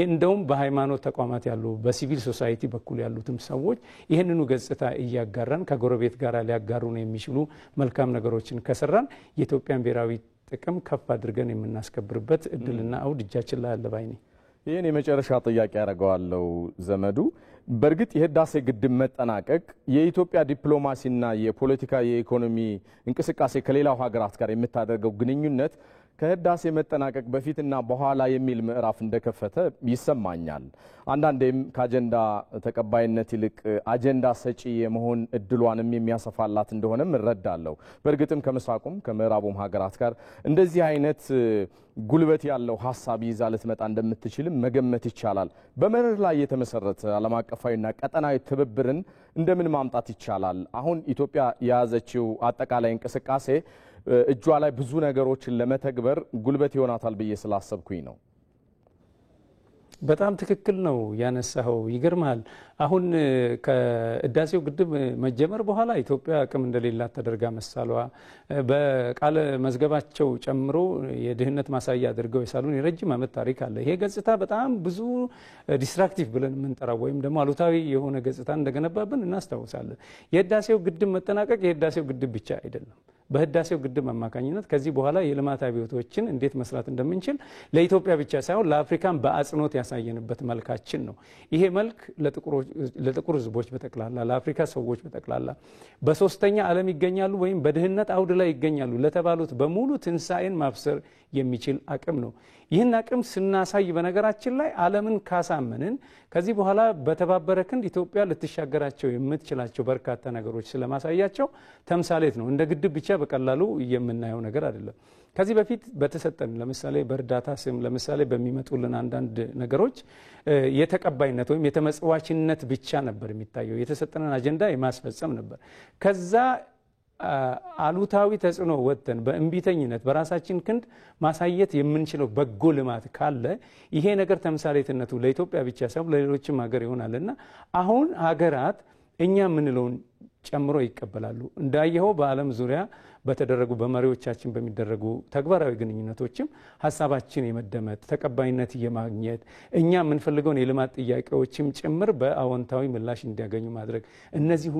እንደውም በሃይማኖት ተቋማት ያሉ በሲቪል ሶሳይቲ በኩል ያሉትም ሰዎች ይህንኑ ገጽታ እያጋራን ከጎረቤት ጋር ሊያጋሩ ነው የሚችሉ መልካም ነገሮችን ከሰራን የኢትዮጵያን ብሔራዊ ጥቅም ከፍ አድርገን የምናስከብርበት እድልና አውድ እጃችን ላይ አለ ባይ ነኝ። ይህን የመጨረሻ ጥያቄ ያደርገዋለሁ ዘመዱ። በእርግጥ የህዳሴ ግድብ መጠናቀቅ የኢትዮጵያ ዲፕሎማሲና የፖለቲካ የኢኮኖሚ እንቅስቃሴ ከሌላው ሀገራት ጋር የምታደርገው ግንኙነት ከህዳሴ መጠናቀቅ በፊትና በኋላ የሚል ምዕራፍ እንደከፈተ ይሰማኛል። አንዳንዴም ከአጀንዳ ተቀባይነት ይልቅ አጀንዳ ሰጪ የመሆን እድሏንም የሚያሰፋላት እንደሆነም እረዳለሁ። በእርግጥም ከምስራቁም ከምዕራቡም ሀገራት ጋር እንደዚህ አይነት ጉልበት ያለው ሀሳብ ይዛ ልትመጣ እንደምትችልም መገመት ይቻላል። በመርህ ላይ የተመሰረተ ዓለም አቀፋዊና ቀጠናዊ ትብብርን እንደምን ማምጣት ይቻላል? አሁን ኢትዮጵያ የያዘችው አጠቃላይ እንቅስቃሴ እጇ ላይ ብዙ ነገሮችን ለመተግበር ጉልበት ይሆናታል ብዬ ስላሰብኩኝ ነው። በጣም ትክክል ነው ያነሳው። ይገርማል። አሁን ከህዳሴው ግድብ መጀመር በኋላ ኢትዮጵያ አቅም እንደሌላት ተደርጋ መሳሏ በቃለ መዝገባቸው ጨምሮ የድህነት ማሳያ አድርገው የሳሉን የረጅም ዓመት ታሪክ አለ። ይሄ ገጽታ በጣም ብዙ ዲስትራክቲቭ ብለን የምንጠራው ወይም ደግሞ አሉታዊ የሆነ ገጽታ እንደገነባብን እናስታውሳለን። የህዳሴው ግድብ መጠናቀቅ የህዳሴው ግድብ ብቻ አይደለም። በህዳሴው ግድብ አማካኝነት ከዚህ በኋላ የልማት አብዮቶችን እንዴት መስራት እንደምንችል ለኢትዮጵያ ብቻ ሳይሆን ለአፍሪካም በአጽንኦት ያሳየንበት መልካችን ነው። ይሄ መልክ ለጥቁር ህዝቦች በጠቅላላ ለአፍሪካ ሰዎች በጠቅላላ በሶስተኛ ዓለም ይገኛሉ ወይም በድህነት አውድ ላይ ይገኛሉ ለተባሉት በሙሉ ትንሳኤን ማብሰር የሚችል አቅም ነው። ይህን አቅም ስናሳይ በነገራችን ላይ ዓለምን ካሳመንን ከዚህ በኋላ በተባበረ ክንድ ኢትዮጵያ ልትሻገራቸው የምትችላቸው በርካታ ነገሮች ስለማሳያቸው ተምሳሌት ነው። እንደ ግድብ ብቻ በቀላሉ የምናየው ነገር አይደለም። ከዚህ በፊት በተሰጠን ለምሳሌ በእርዳታ ስም ለምሳሌ በሚመጡልን አንዳንድ ነገሮች የተቀባይነት ወይም የተመጽዋችነት ብቻ ነበር የሚታየው። የተሰጠንን አጀንዳ የማስፈጸም ነበር። ከዛ አሉታዊ ተጽዕኖ ወጥተን በእንቢተኝነት በራሳችን ክንድ ማሳየት የምንችለው በጎ ልማት ካለ ይሄ ነገር ተምሳሌትነቱ ለኢትዮጵያ ብቻ ሳይሆን ለሌሎችም ሀገር ይሆናልና አሁን ሀገራት እኛ የምንለውን ጨምሮ ይቀበላሉ። እንዳየኸው በዓለም ዙሪያ በተደረጉ በመሪዎቻችን በሚደረጉ ተግባራዊ ግንኙነቶችም ሀሳባችን የመደመጥ ተቀባይነት የማግኘት እኛ የምንፈልገውን የልማት ጥያቄዎችም ጭምር በአዎንታዊ ምላሽ እንዲያገኙ ማድረግ እነዚህ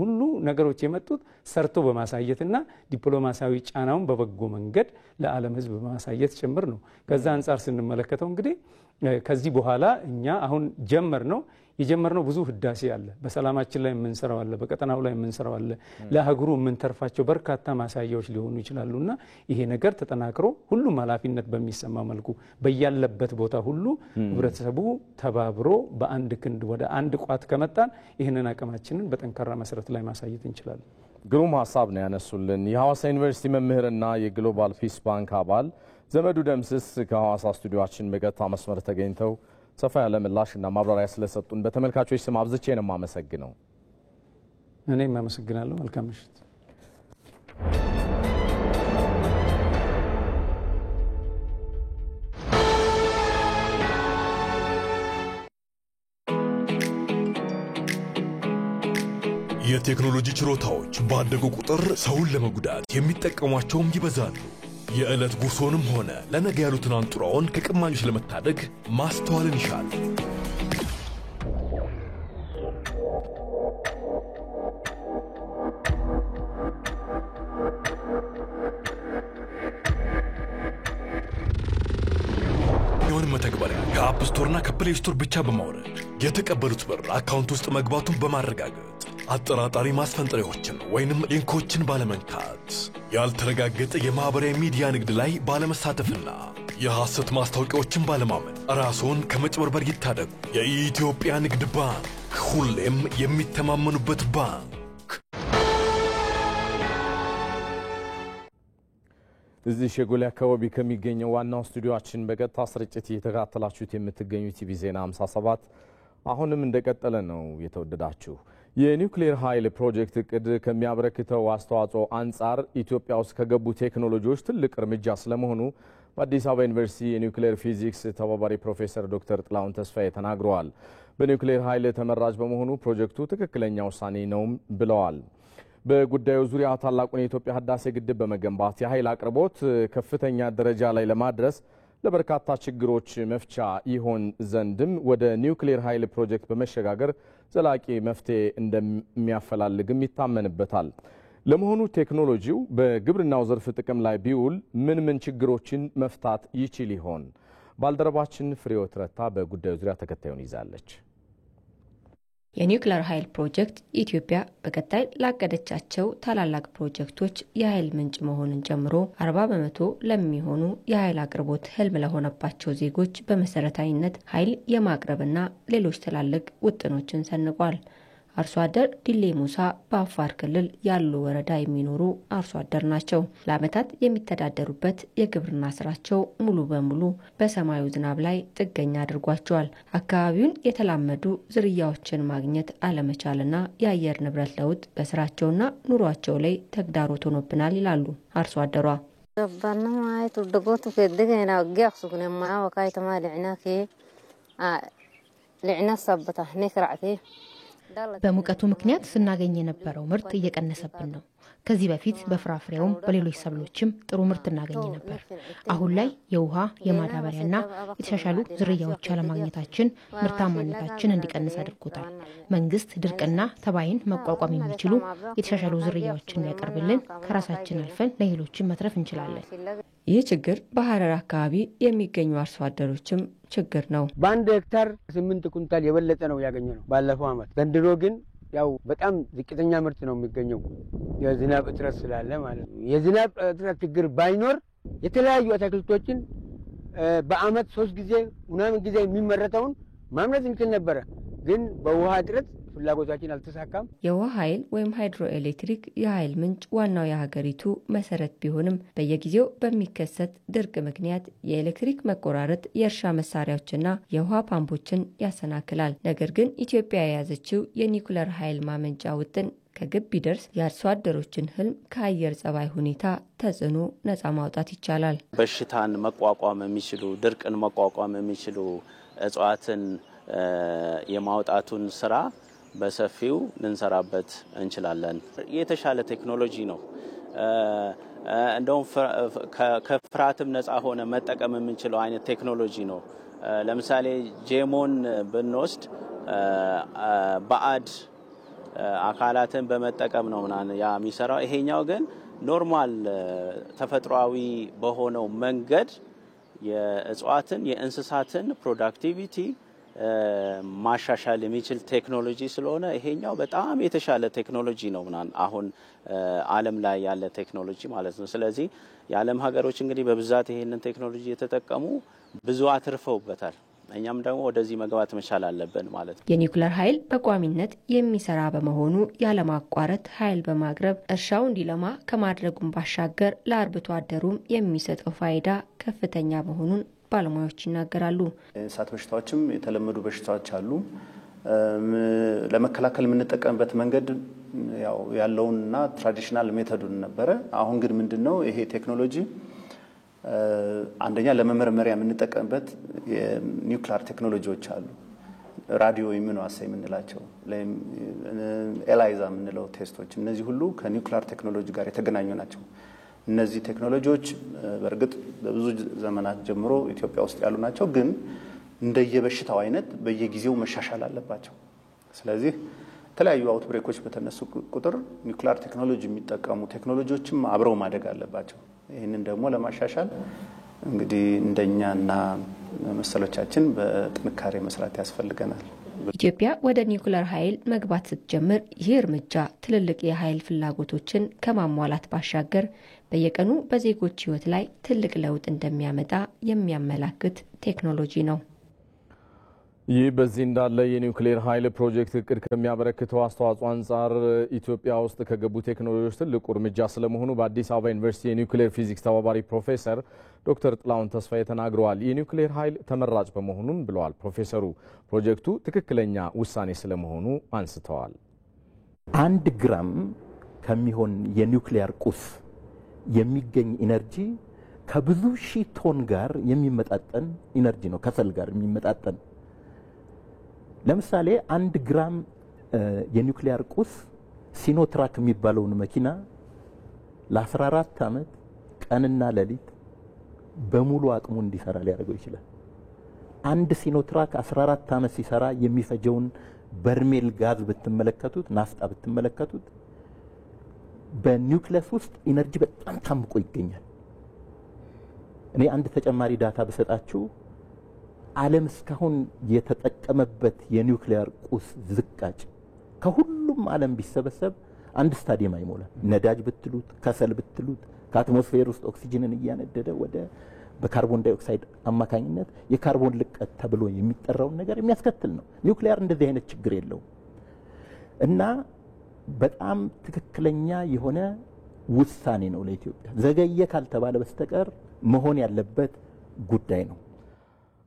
ሁሉ ነገሮች የመጡት ሰርቶ በማሳየትና ዲፕሎማሲያዊ ጫናውን በበጎ መንገድ ለዓለም ሕዝብ በማሳየት ጭምር ነው። ከዛ አንጻር ስንመለከተው እንግዲህ ከዚህ በኋላ እኛ አሁን የጀመርነው ብዙ ህዳሴ አለ። በሰላማችን ላይ የምንሰራው አለ፣ በቀጠናው ላይ የምንሰራው አለ፣ ለሀገሩ የምንተርፋቸው በርካታ ማሳያዎች ሊሆኑ ይችላሉና ይሄ ነገር ተጠናክሮ ሁሉም ኃላፊነት በሚሰማ መልኩ በያለበት ቦታ ሁሉ ህብረተሰቡ ተባብሮ በአንድ ክንድ ወደ አንድ ቋት ከመጣን ይህንን አቅማችንን በጠንካራ መሰረት ላይ ማሳየት እንችላለን። ግሩም ሀሳብ ነው ያነሱልን። የሐዋሳ ዩኒቨርሲቲ መምህርና የግሎባል ፒስ ባንክ አባል ዘመዱ ደምስስ ከሐዋሳ ስቱዲዮአችን በቀጥታ መስመር ተገኝተው ሰፋ ያለ ምላሽ እና ማብራሪያ ስለሰጡን በተመልካቾች ስም አብዝቼ ነው የማመሰግነው። እኔም አመሰግናለሁ። መልካም ምሽት። የቴክኖሎጂ ችሎታዎች ባደጉ ቁጥር ሰውን ለመጉዳት የሚጠቀሟቸውም ይበዛሉ። የዕለት ጉርሶንም ሆነ ለነገ ያሉትን አንጡራውን ከቀማኞች ለመታደግ ማስተዋልን ይሻል። የሆነ መተግበሪያ ከአፕ ስቶርና ከፕሌይ ስቶር ብቻ በማውረድ የተቀበሉት ብር አካውንት ውስጥ መግባቱን በማረጋገጥ አጠራጣሪ ማስፈንጠሪያዎችን ወይንም ሊንኮችን ባለመንካት ያልተረጋገጠ የማህበራዊ ሚዲያ ንግድ ላይ ባለመሳተፍና የሐሰት ማስታወቂያዎችን ባለማመን ራስዎን ከመጭበርበር ይታደጉ። የኢትዮጵያ ንግድ ባንክ ሁሌም የሚተማመኑበት ባንክ። እዚህ ሸጎሌ አካባቢ ከሚገኘው ዋናው ስቱዲዮአችን በቀጥታ ስርጭት እየተከታተላችሁት የምትገኙት ቲቪ ዜና 57 አሁንም እንደቀጠለ ነው። የተወደዳችሁ የኒውክሌር ኃይል ፕሮጀክት እቅድ ከሚያበረክተው አስተዋጽኦ አንጻር ኢትዮጵያ ውስጥ ከገቡ ቴክኖሎጂዎች ትልቅ እርምጃ ስለመሆኑ በአዲስ አበባ ዩኒቨርሲቲ የኒውክሌር ፊዚክስ ተባባሪ ፕሮፌሰር ዶክተር ጥላሁን ተስፋዬ ተናግረዋል። በኒውክሌር ኃይል ተመራጭ በመሆኑ ፕሮጀክቱ ትክክለኛ ውሳኔ ነው ብለዋል። በጉዳዩ ዙሪያ ታላቁን የኢትዮጵያ ህዳሴ ግድብ በመገንባት የኃይል አቅርቦት ከፍተኛ ደረጃ ላይ ለማድረስ ለበርካታ ችግሮች መፍቻ ይሆን ዘንድም ወደ ኒውክሌር ኃይል ፕሮጀክት በመሸጋገር ዘላቂ መፍትሄ እንደሚያፈላልግም ይታመንበታል። ለመሆኑ ቴክኖሎጂው በግብርናው ዘርፍ ጥቅም ላይ ቢውል ምን ችግሮችን መፍታት ይችል ይሆን? ባልደረባችን ፍሬህይወት ረታ በጉዳዩ ዙሪያ ተከታዩን ይዛለች። የኒውክሌር ኃይል ፕሮጀክት ኢትዮጵያ በቀጣይ ላቀደቻቸው ታላላቅ ፕሮጀክቶች የኃይል ምንጭ መሆኑን ጨምሮ 40% ለሚሆኑ የኃይል አቅርቦት ህልም ለሆነባቸው ዜጎች በመሰረታዊነት ኃይል የማቅረብና ሌሎች ትላልቅ ውጥኖችን ሰንቋል። አርሶ አደር ዲሌ ሙሳ በአፋር ክልል ያሉ ወረዳ የሚኖሩ አርሶ አደር ናቸው። ለዓመታት የሚተዳደሩበት የግብርና ስራቸው ሙሉ በሙሉ በሰማዩ ዝናብ ላይ ጥገኛ አድርጓቸዋል። አካባቢውን የተላመዱ ዝርያዎችን ማግኘት አለመቻልና የአየር ንብረት ለውጥ በስራቸውና ኑሯቸው ላይ ተግዳሮት ሆኖብናል ይላሉ አርሶ አደሯ። በሙቀቱ ምክንያት ስናገኝ የነበረው ምርት እየቀነሰብን ነው። ከዚህ በፊት በፍራፍሬውም በሌሎች ሰብሎችም ጥሩ ምርት እናገኝ ነበር። አሁን ላይ የውሃ የማዳበሪያና የተሻሻሉ ዝርያዎች አለማግኘታችን ምርታማነታችን እንዲቀንስ አድርጎታል። መንግስት ድርቅና ተባይን መቋቋም የሚችሉ የተሻሻሉ ዝርያዎችን ቢያቀርብልን ከራሳችን አልፈን ለሌሎችም መትረፍ እንችላለን። ይህ ችግር በሐረር አካባቢ የሚገኙ አርሶ አደሮችም ችግር ነው። በአንድ ሄክታር 8 ኩንታል የበለጠ ነው ያገኘነው ባለፈው ዓመት። ዘንድሮ ግን ያው በጣም ዝቅተኛ ምርት ነው የሚገኘው የዝናብ እጥረት ስላለ ማለት ነው። የዝናብ እጥረት ችግር ባይኖር የተለያዩ አትክልቶችን በአመት 3 ጊዜ ምናምን ጊዜ የሚመረተውን ማምረት እንችል ነበር። ግን በውሃ እጥረት ፍላጎታችን አልተሳካም። የውሃ ኃይል ወይም ሃይድሮ ኤሌክትሪክ የኃይል ምንጭ ዋናው የሀገሪቱ መሰረት ቢሆንም በየጊዜው በሚከሰት ድርቅ ምክንያት የኤሌክትሪክ መቆራረጥ የእርሻ መሳሪያዎችና የውሃ ፓምፖችን ያሰናክላል። ነገር ግን ኢትዮጵያ የያዘችው የኒውክሌር ኃይል ማመንጫ ውጥን ከግብ ቢደርስ የአርሶ አደሮችን ህልም ከአየር ጸባይ ሁኔታ ተጽዕኖ ነፃ ማውጣት ይቻላል። በሽታን መቋቋም የሚችሉ ድርቅን መቋቋም የሚችሉ እጽዋትን የማውጣቱን ስራ በሰፊው ልንሰራበት እንችላለን። የተሻለ ቴክኖሎጂ ነው። እንደውም ከፍርሃትም ነፃ ሆነ መጠቀም የምንችለው አይነት ቴክኖሎጂ ነው። ለምሳሌ ጄሞን ብንወስድ ባዕድ አካላትን በመጠቀም ነው ያ የሚሰራው። ይሄኛው ግን ኖርማል ተፈጥሯዊ በሆነው መንገድ የእጽዋትን የእንስሳትን ፕሮዳክቲቪቲ ማሻሻል የሚችል ቴክኖሎጂ ስለሆነ ይሄኛው በጣም የተሻለ ቴክኖሎጂ ነው አሁን ዓለም ላይ ያለ ቴክኖሎጂ ማለት ነው። ስለዚህ የዓለም ሀገሮች እንግዲህ በብዛት ይሄንን ቴክኖሎጂ የተጠቀሙ ብዙ አትርፈውበታል። እኛም ደግሞ ወደዚህ መግባት መቻል አለብን ማለት ነው። የኒውክሌር ኃይል በቋሚነት የሚሰራ በመሆኑ ያለማቋረጥ ኃይል በማቅረብ እርሻው እንዲለማ ከማድረጉም ባሻገር ለአርብቶ አደሩም የሚሰጠው ፋይዳ ከፍተኛ መሆኑን ባለሙያዎች ይናገራሉ። እንስሳት በሽታዎችም የተለመዱ በሽታዎች አሉ። ለመከላከል የምንጠቀምበት መንገድ ያው ያለውንና ትራዲሽናል ሜቶዱን ነበረ። አሁን ግን ምንድነው ይሄ ቴክኖሎጂ አንደኛ ለመመርመሪያ የምንጠቀምበት የኒውክሌር ቴክኖሎጂዎች አሉ። ራዲዮ ኢሚኖአሳይ የምንላቸው ኤላይዛ የምንለው ቴስቶች እነዚህ ሁሉ ከኒውክሌር ቴክኖሎጂ ጋር የተገናኙ ናቸው። እነዚህ ቴክኖሎጂዎች በእርግጥ በብዙ ዘመናት ጀምሮ ኢትዮጵያ ውስጥ ያሉ ናቸው፣ ግን እንደየበሽታው አይነት በየጊዜው መሻሻል አለባቸው። ስለዚህ የተለያዩ አውትብሬኮች በተነሱ ቁጥር ኒውክሌር ቴክኖሎጂ የሚጠቀሙ ቴክኖሎጂዎችም አብረው ማደግ አለባቸው። ይህንን ደግሞ ለማሻሻል እንግዲህ እንደኛና መሰሎቻችን በጥንካሬ መስራት ያስፈልገናል። ኢትዮጵያ ወደ ኒውክሌር ኃይል መግባት ስትጀምር ይህ እርምጃ ትልልቅ የኃይል ፍላጎቶችን ከማሟላት ባሻገር በየቀኑ በዜጎች ሕይወት ላይ ትልቅ ለውጥ እንደሚያመጣ የሚያመላክት ቴክኖሎጂ ነው። ይህ በዚህ እንዳለ የኒውክሌር ኃይል ፕሮጀክት እቅድ ከሚያበረክተው አስተዋጽኦ አንጻር ኢትዮጵያ ውስጥ ከገቡ ቴክኖሎጂዎች ትልቁ እርምጃ ስለመሆኑ በአዲስ አበባ ዩኒቨርሲቲ የኒውክሌር ፊዚክስ ተባባሪ ፕሮፌሰር ዶክተር ጥላሁን ተስፋዬ ተናግረዋል። የኒውክሌር ኃይል ተመራጭ በመሆኑም ብለዋል ፕሮፌሰሩ ፕሮጀክቱ ትክክለኛ ውሳኔ ስለመሆኑ አንስተዋል። 1 ግራም ከሚሆን የኒውክሌር ቁስ የሚገኝ ኢነርጂ ከብዙ ሺህ ቶን ጋር የሚመጣጠን ኢነርጂ ነው፣ ከሰል ጋር የሚመጣጠን። ለምሳሌ 1 ግራም የኒውክሌር ቁስ ሲኖትራክ የሚባለውን መኪና ለ14 ዓመት ቀንና ሌሊት በሙሉ አቅሙ እንዲሰራ ሊያደርገው ይችላል። አንድ ሲኖትራክ 14 ዓመት ሲሰራ የሚፈጀውን በርሜል ጋዝ ብትመለከቱት፣ ናፍጣ ብትመለከቱት በኒውክለስ ውስጥ ኢነርጂ በጣም ታምቆ ይገኛል። እኔ አንድ ተጨማሪ ዳታ በሰጣችሁ ዓለም እስካሁን የተጠቀመበት የኒውክሌር ቁስ ዝቃጭ ከሁሉም ዓለም ቢሰበሰብ አንድ ስታዲየም አይሞላም። ነዳጅ ብትሉት፣ ከሰል ብትሉት ከአትሞስፌር ውስጥ ኦክሲጅንን እያነደደ ወደ በካርቦን ዳይኦክሳይድ አማካኝነት የካርቦን ልቀት ተብሎ የሚጠራውን ነገር የሚያስከትል ነው። ኒውክሌር እንደዚህ አይነት ችግር የለውም እና በጣም ትክክለኛ የሆነ ውሳኔ ነው ለኢትዮጵያ። ዘገየ ካልተባለ በስተቀር መሆን ያለበት ጉዳይ ነው።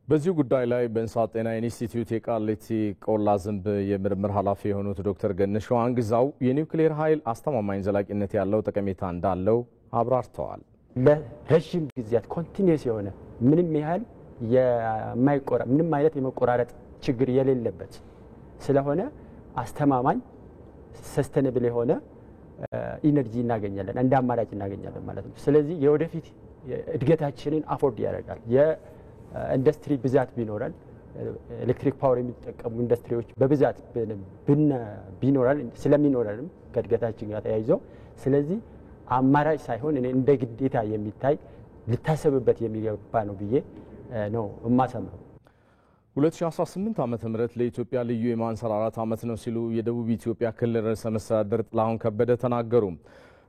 በዚህ ጉዳይ ላይ በእንስሳት ጤና ኢንስቲትዩት የቃሊቲ ቆላ ዝንብ የምርምር ኃላፊ የሆኑት ዶክተር ገነሽ ዋንግዛው የኒውክሌር ኃይል አስተማማኝ ዘላቂነት ያለው ጠቀሜታ እንዳለው አብራርተዋል። ለረጅም ጊዜያት ኮንቲኒየስ የሆነ ምንም አይነት የመቆራረጥ ችግር የሌለበት ስለሆነ አስተማማኝ ሰስተነብል የሆነ ኢነርጂ እናገኛለን፣ እንደ አማራጭ እናገኛለን ማለት ነው። ስለዚህ የወደፊት እድገታችንን አፎርድ ያደርጋል። የኢንዱስትሪ ብዛት ቢኖረን ኤሌክትሪክ ፓወር የሚጠቀሙ ኢንዱስትሪዎች በብዛት ስለሚኖረንም ከእድገታችን ጋር ተያይዞ ስለዚህ አማራጭ ሳይሆን እንደ ግዴታ የሚታይ ሊታሰብበት የሚገባ ነው ብዬ ነው የማሰምረው። 2018 ዓመተ ምህረት ለኢትዮጵያ ልዩ የማንሰራራት ዓመት ነው ሲሉ የደቡብ ኢትዮጵያ ክልል ርዕሰ መስተዳድር ጥላሁን ከበደ ተናገሩ።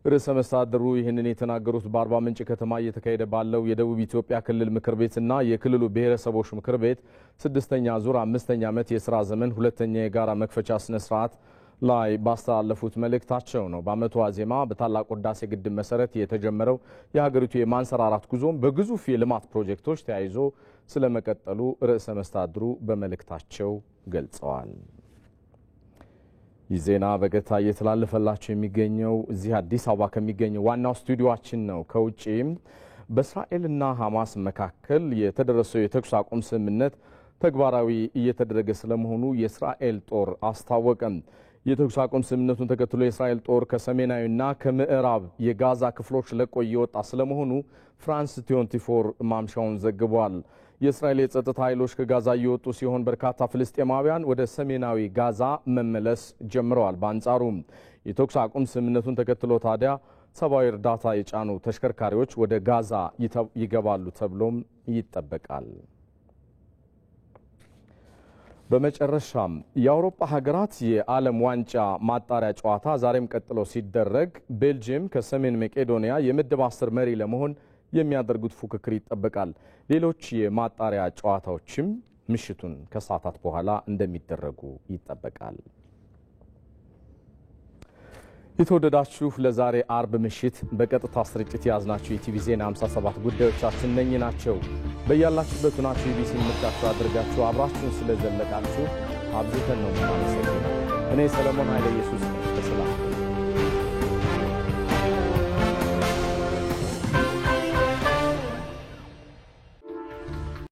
ርዕሰ መስተዳድሩ ይህንን የተናገሩት በአርባ ምንጭ ከተማ እየተካሄደ ባለው የደቡብ ኢትዮጵያ ክልል ምክር ቤትና የክልሉ ብሔረሰቦች ምክር ቤት 6ኛ ዙር 5ኛ ዓመት የሥራ ዘመን 2ኛ የጋራ መክፈቻ ስነ ስርዓት ላይ ባስተላለፉት መልእክታቸው ነው። በዓመቱ ዋዜማ በታላቁ ህዳሴ ግድብ መሰረት የተጀመረው የሀገሪቱ የማንሰራራት ጉዞም በግዙፍ የልማት ፕሮጀክቶች ተያይዞ ስለመቀጠሉ ርዕሰ መስተዳድሩ በመልእክታቸው ገልጸዋል። ይህ ዜና በቀጥታ እየተላለፈላቸው የሚገኘው እዚህ አዲስ አበባ ከሚገኘው ዋናው ስቱዲዮአችን ነው። ከውጪም በእስራኤልና ሐማስ መካከል የተደረሰው የተኩስ አቁም ስምምነት ተግባራዊ እየተደረገ ስለመሆኑ የእስራኤል ጦር አስታወቀም። የተኩስ አቁም ስምምነቱን ተከትሎ የእስራኤል ጦር ከሰሜናዊና ከምዕራብ የጋዛ ክፍሎች ለቆ እየወጣ ስለመሆኑ ፍራንስ 24 ማምሻውን ዘግቧል። የእስራኤል የጸጥታ ኃይሎች ከጋዛ እየወጡ ሲሆን በርካታ ፍልስጤማውያን ወደ ሰሜናዊ ጋዛ መመለስ ጀምረዋል። በአንጻሩም የተኩስ አቁም ስምምነቱን ተከትሎ ታዲያ ሰብአዊ እርዳታ የጫኑ ተሽከርካሪዎች ወደ ጋዛ ይገባሉ ተብሎም ይጠበቃል። በመጨረሻም የአውሮፓ ሀገራት የዓለም ዋንጫ ማጣሪያ ጨዋታ ዛሬም ቀጥሎ ሲደረግ ቤልጅየም ከሰሜን መቄዶኒያ የምድብ 10 መሪ ለመሆን የሚያደርጉት ፉክክር ይጠበቃል። ሌሎች የማጣሪያ ጨዋታዎችም ምሽቱን ከሰዓታት በኋላ እንደሚደረጉ ይጠበቃል። የተወደዳችሁ ለዛሬ አርብ ምሽት በቀጥታ ስርጭት የያዝናቸው የቲቪ ዜና 57 ጉዳዮቻችን እነኚህ ናቸው። በያላችሁበት ሆናችሁ ኢቢሲ ምርጫችሁ አድርጋችሁ አብራችሁን ስለዘለቃችሁ አብዝተን ነው የምናመሰግነው። እኔ ሰለሞን ኃይለ ኢየሱስ ነኝ። በሰላም